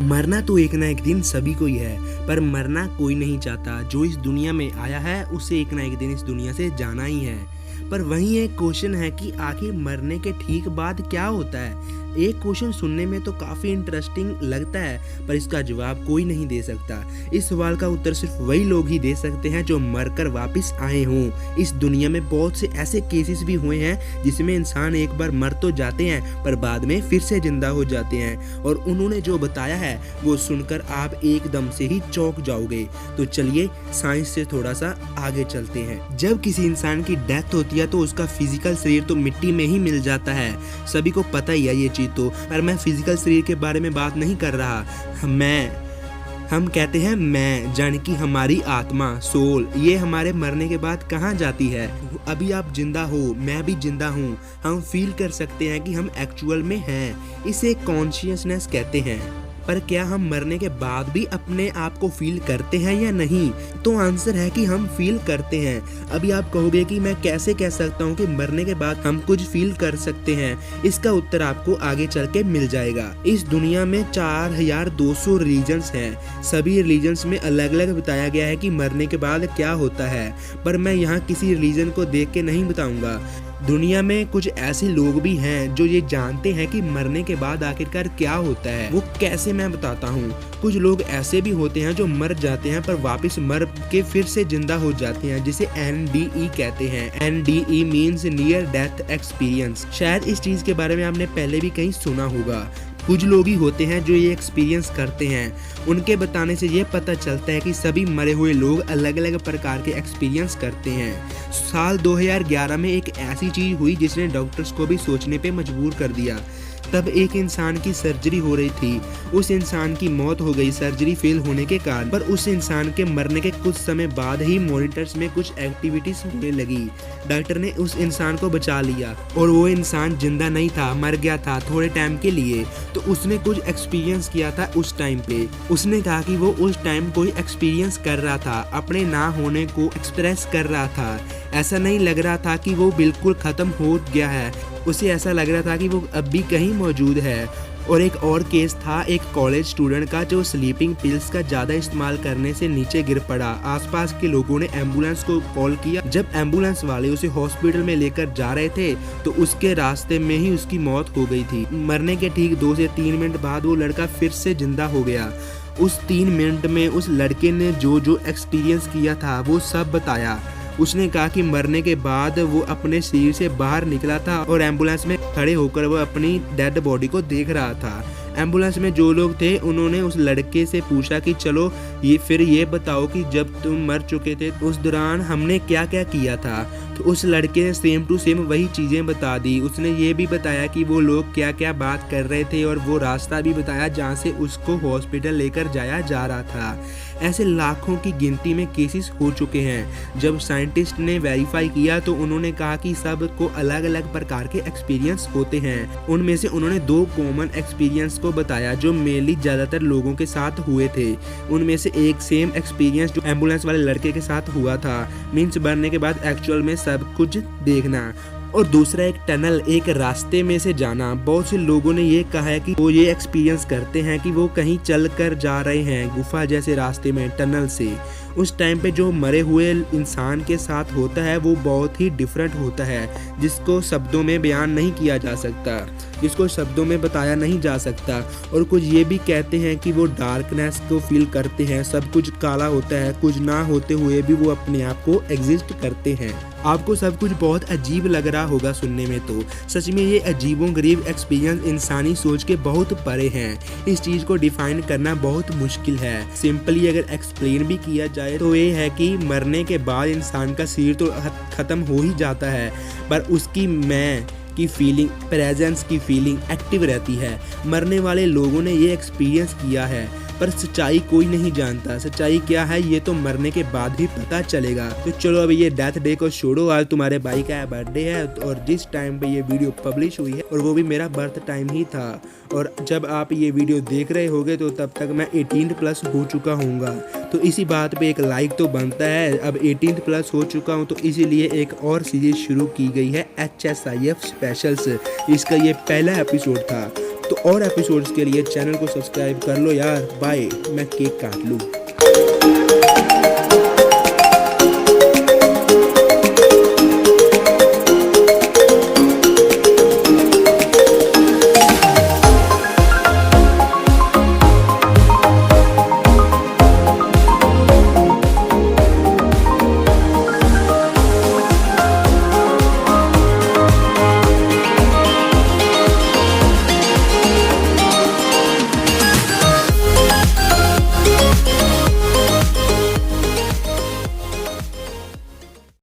मरना तो एक ना एक दिन सभी को ही है, पर मरना कोई नहीं चाहता। जो इस दुनिया में आया है उसे एक ना एक दिन इस दुनिया से जाना ही है। पर वहीं एक क्वेश्चन है कि आखिर मरने के ठीक बाद क्या होता है। एक क्वेश्चन सुनने में तो काफ़ी इंटरेस्टिंग लगता है, पर इसका जवाब कोई नहीं दे सकता। इस सवाल का उत्तर सिर्फ वही लोग ही दे सकते हैं जो मरकर वापस आए हों। इस दुनिया में बहुत से ऐसे केसेस भी हुए हैं जिसमें इंसान एक बार मर तो जाते हैं पर बाद में फिर से जिंदा हो जाते हैं, और उन्होंने जो बताया है वो सुनकर आप एकदम से ही चौंक जाओगे। तो चलिए साइंस से थोड़ा सा आगे चलते हैं। जब किसी इंसान की डेथ होती है तो उसका फिजिकल शरीर तो मिट्टी में ही मिल जाता है, सभी को पता ही है ये चीज। तो पर मैं फिजिकल शरीर के बारे में बात नहीं कर रहा। हम कहते हैं मैं, जान कि हमारी आत्मा, सोल, ये हमारे मरने के बाद कहाँ जाती है। अभी आप जिंदा हो, मैं भी जिंदा हूँ, हम फील कर सकते हैं कि हम एक्चुअल में हैं। इसे कॉन्शियसनेस कहते हैं। पर क्या हम मरने के बाद भी अपने आप को फील करते हैं या नहीं? तो आंसर है कि हम फील करते हैं। अभी आप कहोगे कि मैं कैसे कह सकता हूँ कि मरने के बाद हम कुछ फील कर सकते हैं। इसका उत्तर आपको आगे चल के मिल जाएगा। इस दुनिया में 4200 रिलीजन्स हैं। सभी रिलीजन्स में अलग अलग बताया गया है कि मरने के बाद क्या होता है, पर मैं यहाँ किसी रिलीजन को देख के नहीं बताऊंगा। दुनिया में कुछ ऐसे लोग भी हैं जो ये जानते हैं कि मरने के बाद आखिरकार क्या होता है। वो कैसे, मैं बताता हूँ। कुछ लोग ऐसे भी होते हैं जो मर जाते हैं पर वापस मर के फिर से जिंदा हो जाते हैं, जिसे NDE कहते हैं। NDE means near death experience. शायद इस चीज के बारे में आपने पहले भी कहीं सुना होगा। कुछ लोग ही होते हैं जो ये एक्सपीरियंस करते हैं। उनके बताने से ये पता चलता है कि सभी मरे हुए लोग अलग अलग प्रकार के एक्सपीरियंस करते हैं। साल 2011 में एक ऐसी चीज हुई जिसने डॉक्टर्स को भी सोचने पे मजबूर कर दिया। तब एक इंसान की सर्जरी हो रही थी। उस इंसान की मौत हो गई सर्जरी फेल होने के कारण, पर उस इंसान के मरने के कुछ समय बाद ही मॉनिटर्स में कुछ एक्टिविटीज होने लगी। डॉक्टर ने उस इंसान को बचा लिया और वो इंसान जिंदा नहीं था, मर गया था थोड़े टाइम के लिए। तो उसने कुछ एक्सपीरियंस किया था उस टाइम पे। उसने कहा कि वो उस टाइम कोई एक्सपीरियंस कर रहा था, अपने ना होने को एक्सप्रेस कर रहा था। ऐसा नहीं लग रहा था कि वो बिल्कुल खत्म हो गया है, उसे ऐसा लग रहा था कि वो अब भी कहीं मौजूद है। और एक और केस था एक कॉलेज स्टूडेंट का जो स्लीपिंग पिल्स का ज़्यादा इस्तेमाल करने से नीचे गिर पड़ा। आसपास के लोगों ने एम्बुलेंस को कॉल किया। जब एम्बुलेंस वाले उसे हॉस्पिटल में लेकर जा रहे थे तो उसके रास्ते में ही उसकी मौत हो गई थी। मरने के ठीक 2 से 3 मिनट बाद वो लड़का फिर से जिंदा हो गया। उस 3 मिनट में उस लड़के ने जो जो एक्सपीरियंस किया था वो सब बताया। उसने कहा कि मरने के बाद वो अपने शरीर से बाहर निकला था और एम्बुलेंस में खड़े होकर वो अपनी डेड बॉडी को देख रहा था। एम्बुलेंस में जो लोग थे उन्होंने उस लड़के से पूछा कि चलो ये बताओ कि जब तुम मर चुके थे उस दौरान हमने क्या क्या किया था। तो उस लड़के ने सेम टू सेम वही चीज़ें बता दी। उसने ये भी बताया कि वो लोग क्या क्या बात कर रहे थे और वो रास्ता भी बताया जहाँ से उसको हॉस्पिटल लेकर जाया जा रहा था। ऐसे लाखों की गिनती में केसेस हो चुके हैं। जब साइंटिस्ट ने वेरीफाई किया तो उन्होंने कहा कि सबको अलग अलग प्रकार के एक्सपीरियंस होते हैं। उनमें से उन्होंने 2 कॉमन एक्सपीरियंस को बताया जो मेनली ज़्यादातर लोगों के साथ हुए थे। उनमें से एक सेम एक्सपीरियंस जो एम्बुलेंस वाले लड़के के साथ हुआ था, मीन्स मरने के बाद एक्चुअल में सब कुछ देखना, और दूसरा एक टनल, एक रास्ते में से जाना। बहुत से लोगों ने ये कहा है कि वो ये एक्सपीरियंस करते हैं कि वो कहीं चल कर जा रहे हैं गुफा जैसे रास्ते में, टनल से। उस टाइम पे जो मरे हुए इंसान के साथ होता है वो बहुत ही डिफरेंट होता है, जिसको शब्दों में बयान नहीं किया जा सकता, जिसको शब्दों में बताया नहीं जा सकता। और कुछ ये भी कहते हैं कि वो डार्कनेस को फील करते हैं, सब कुछ काला होता है, कुछ ना होते हुए भी वो अपने आप को एग्जिस्ट करते हैं। आपको सब कुछ बहुत अजीब लग रहा होगा सुनने में, तो सच में ये अजीबोगरीब एक्सपीरियंस इंसानी सोच के बहुत परे हैं। इस चीज़ को डिफाइन करना बहुत मुश्किल है। सिंपली अगर एक्सप्लेन भी किया जाए तो ये है कि मरने के बाद इंसान का शरीर तो ख़त्म हो ही जाता है, पर उसकी मैं की फीलिंग, प्रेजेंस की फीलिंग एक्टिव रहती है। मरने वाले लोगों ने ये एक्सपीरियंस किया है, पर सच्चाई कोई नहीं जानता। सच्चाई क्या है ये तो मरने के बाद ही पता चलेगा। तो चलो अभी ये डेथ डे को छोड़ो, आज तुम्हारे भाई का बर्थडे है और जिस टाइम पे ये वीडियो पब्लिश हुई है और वो भी मेरा बर्थ टाइम ही था, और जब आप ये वीडियो देख रहे होगे तो तब तक मैं 18+ हो चुका हूँगा। तो इसी बात पे एक लाइक तो बनता है। अब 18+ हो चुका हूँ तो इसीलिए एक और सीरीज शुरू की गई है HSIF स्पेशल्स। इसका ये पहला एपिसोड था। तो और एपिसोड्स के लिए चैनल को सब्सक्राइब कर लो यार। बाय, मैं केक काट लूँ।